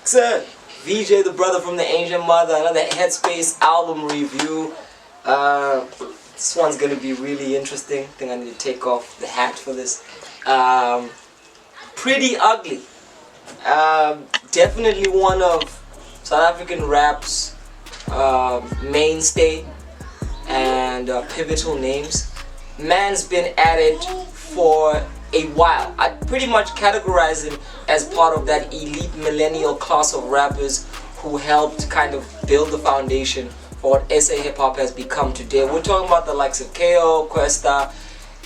Sir, VJ the brother from the Ancient Mother, another Headspace album review. This one's gonna be really interesting. I think I need to take off the hat for this. Priddy Ugly. Definitely one of South African rap's mainstay and pivotal names. Man's been at it for a while. I pretty much categorize him as part of that elite millennial class of rappers who helped kind of build the foundation for what SA hip hop has become today. We're talking about the likes of KO, Questa,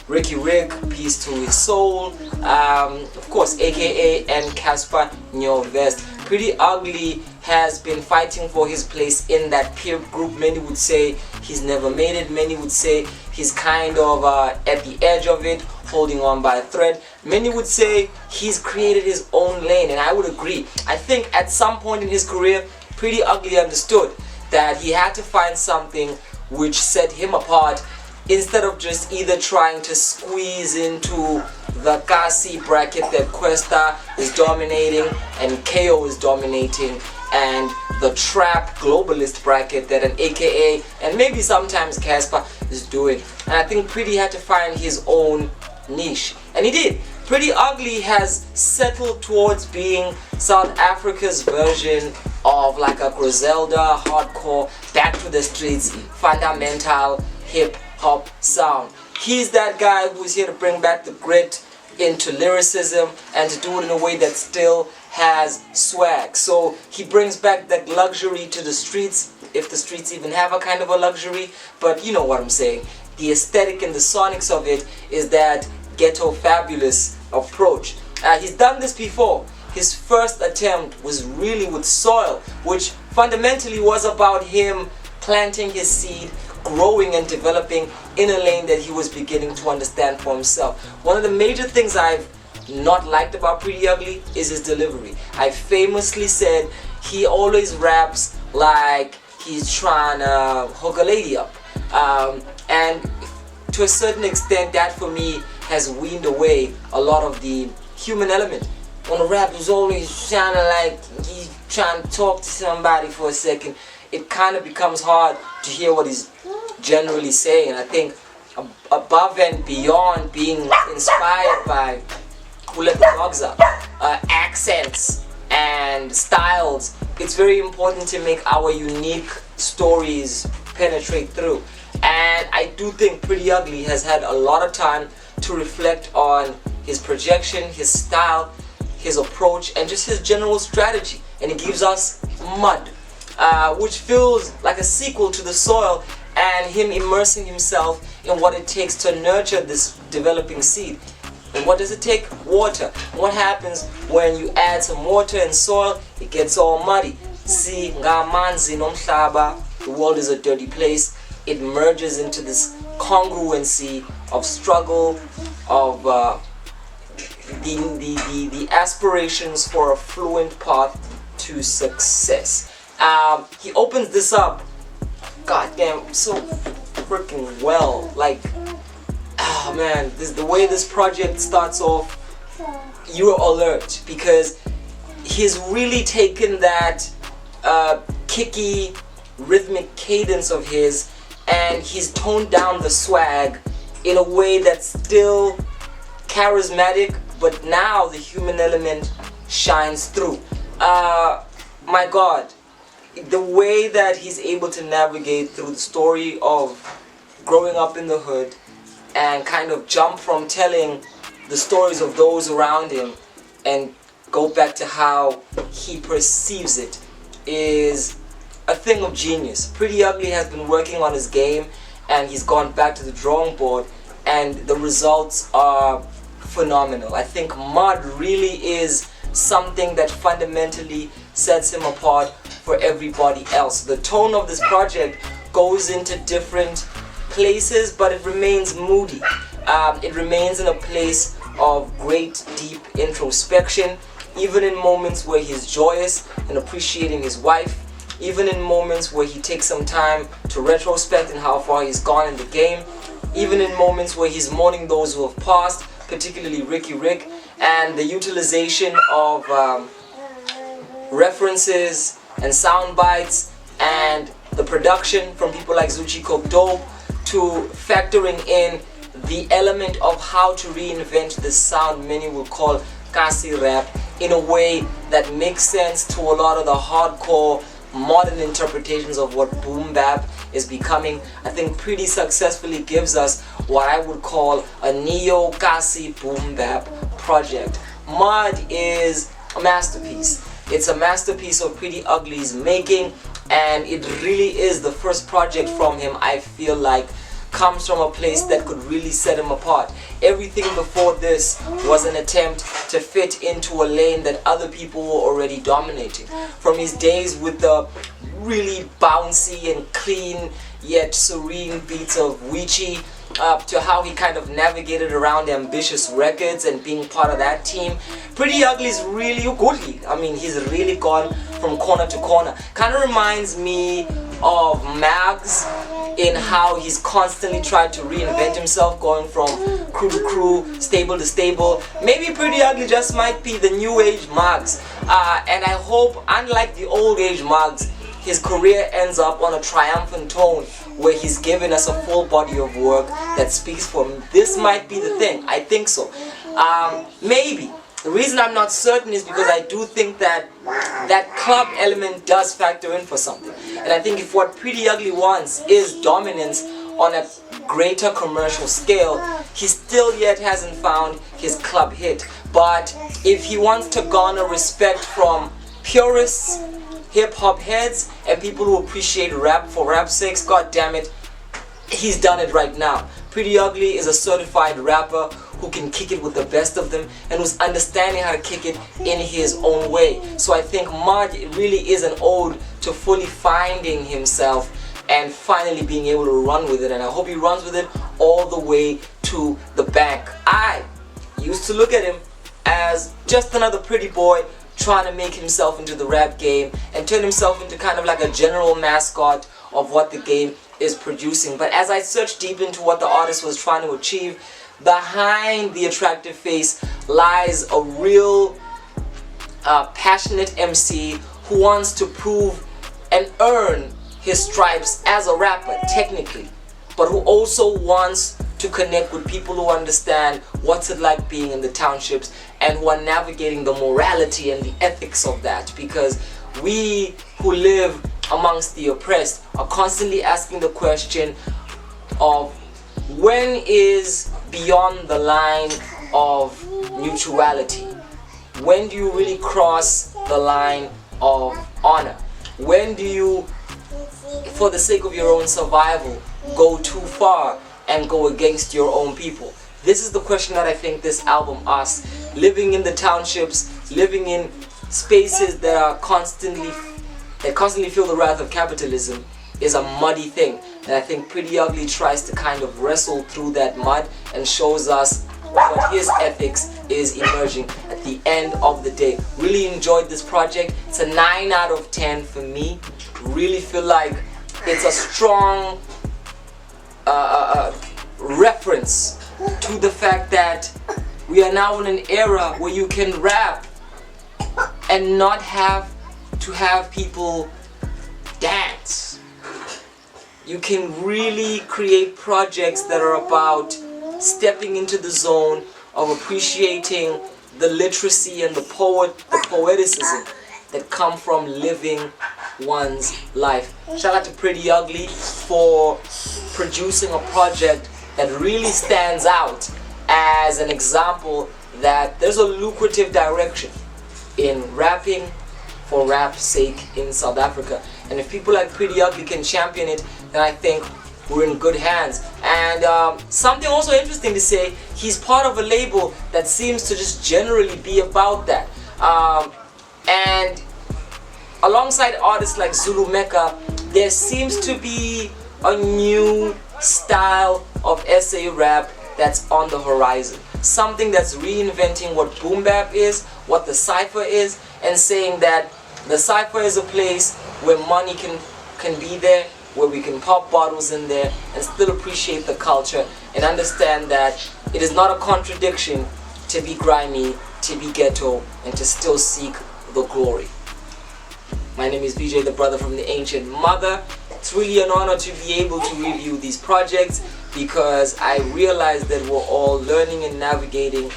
Ricky Rick, peace to his soul, of course AKA and Casper Nyovest. Priddy Ugly has been fighting for his place in that peer group. Many would say he's never made it. Many would say he's kind of at the edge of it, holding on by a thread. Many would say he's created his own lane, and I would agree. I think at some point in his career, Priddy Ugly understood that he had to find something which set him apart, instead of just either trying to squeeze into the Kasi bracket that Questa is dominating and KO is dominating, and the trap globalist bracket that an AKA and maybe sometimes Casper is doing. And I think Priddy had to find his own niche, and he did. Priddy Ugly has settled towards being South Africa's version of like a Griselda, hardcore, back to the streets, fundamental hip hop sound. He's that guy who's here to bring back the grit into lyricism and to do it in a way that still has swag. So he brings back that luxury to the streets, if the streets even have a kind of a luxury, but you know what I'm saying. The aesthetic and the sonics of it is that ghetto fabulous approach. He's done this before. His first attempt was really with Soil, which fundamentally was about him planting his seed, growing and developing in a lane that he was beginning to understand for himself. One of the major things I've not liked about Priddy Ugly is his delivery. I famously said he always raps like he's trying to hook a lady up, and to a certain extent that for me has weaned away a lot of the human element. When a rap is always sounding like he's trying to talk to somebody for a second, it kind of becomes hard to hear what he's generally saying. I think above and beyond being inspired by who let the dogs up, accents and styles, it's very important to make our unique stories penetrate through. And I do think Priddy Ugly has had a lot of time to reflect on his projection, his style, his approach, and just his general strategy. And he gives us Mud, which feels like a sequel to The Soil, and him immersing himself in what it takes to nurture this developing seed. And what does it take? Water. What happens when you add some water and soil? It gets all muddy. See, ngamanzi nomhlaba, the world is a dirty place. It merges into this congruency of struggle, of the aspirations for a fluent path to success. He opens this up, goddamn, so freaking well. Like, oh man, the way this project starts off, you're alert, because he's really taken that kicky, rhythmic cadence of his, and he's toned down the swag in a way that's still charismatic, but now the human element shines through. My God, the way that he's able to navigate through the story of growing up in the hood and kind of jump from telling the stories of those around him and go back to how he perceives it is a thing of genius. Priddy Ugly has been working on his game, and he's gone back to the drawing board, and the results are phenomenal. I think Mud really is something that fundamentally sets him apart for everybody else. The tone of this project goes into different places, but it remains moody. It remains in a place of great deep introspection, even in moments where he's joyous and appreciating his wife, even in moments where he takes some time to retrospect and how far he's gone in the game, even in moments where he's mourning those who have passed, particularly Ricky Rick, and the utilization of references and sound bites and the production from people like Zuchi Kokdo, to factoring in the element of how to reinvent the sound many would call Kasi rap in a way that makes sense to a lot of the hardcore modern interpretations of what boom bap is becoming. I think Priddy successfully gives us what I would call a neo Kasi boom bap project. Mud is a masterpiece. It's a masterpiece of Priddy Ugly's making, and it really is the first project from him I feel like comes from a place that could really set him apart. Everything before this was an attempt to fit into a lane that other people were already dominating. From his days with the really bouncy and clean yet serene beats of Wichi, up to how he kind of navigated around Ambitious Records and being part of that team. Priddy Ugly is really goodly. I mean, he's really gone from corner to corner. Kind of reminds me of Mags in how he's constantly tried to reinvent himself, going from crew to crew, stable to stable. Maybe Priddy Ugly just might be the new age Mags, and I hope, unlike the old age Mags, his career ends up on a triumphant tone where he's given us a full body of work that speaks for him. This might be the thing. I think so. Maybe. The reason I'm not certain is because I do think that that club element does factor in for something. And I think if what Priddy Ugly wants is dominance on a greater commercial scale, he still yet hasn't found his club hit. But if he wants to garner respect from purists, hip-hop heads, and people who appreciate rap for rap's sake, god damn it, he's done it right now. Priddy Ugly is a certified rapper who can kick it with the best of them and who's understanding how to kick it in his own way. So I think Mud really is an ode to fully finding himself and finally being able to run with it, and I hope he runs with it all the way to the bank. I used to look at him as just another pretty boy trying to make himself into the rap game and turn himself into kind of like a general mascot of what the game is producing. But as I searched deep into what the artist was trying to achieve, behind the attractive face lies a real passionate MC who wants to prove and earn his stripes as a rapper technically, but who also wants to connect with people who understand what's it like being in the townships and who are navigating the morality and the ethics of that, because we who live amongst the oppressed are constantly asking the question of when is beyond the line of mutuality? When do you really cross the line of honor? When do you, for the sake of your own survival, go too far and go against your own people? This is the question that I think this album asks. Living in the townships, living in spaces that are constantly feel the wrath of capitalism is a muddy thing, and I think Priddy Ugly tries to kind of wrestle through that mud and shows us what his ethics is emerging at the end of the day. Really enjoyed this project. It's a 9 out of 10 for me. Really feel like it's a strong reference to the fact that we are now in an era where you can rap and not have to have people dance. You can really create projects that are about stepping into the zone of appreciating the literacy and the poeticism that come from living one's life. Shout out to Priddy Ugly for producing a project that really stands out as an example that there's a lucrative direction in rapping for rap's sake in South Africa. And if people like Priddy Ugly can champion it, then I think we're in good hands. And something also interesting to say, he's part of a label that seems to just generally be about that. And alongside artists like Zulu Mecca, there seems to be a new style of SA rap that's on the horizon. Something that's reinventing what boom bap is, what the cypher is, and saying that the cypher is a place where money can be there, where we can pop bottles in there and still appreciate the culture and understand that it is not a contradiction to be grimy, to be ghetto, and to still seek the glory. My name is VJ, the brother from the ancient mother. It's really an honor to be able to review these projects because I realize that we're all learning and navigating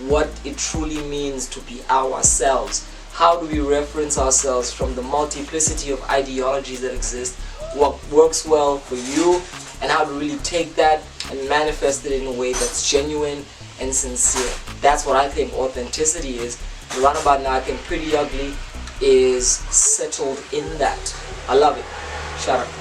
what it truly means to be ourselves. How do we reference ourselves from the multiplicity of ideologies that exist? What works well for you, and how to really take that and manifest it in a way that's genuine and sincere. That's what I think authenticity is. Around about now, I think Priddy Ugly is settled in that. I love it. Shout out.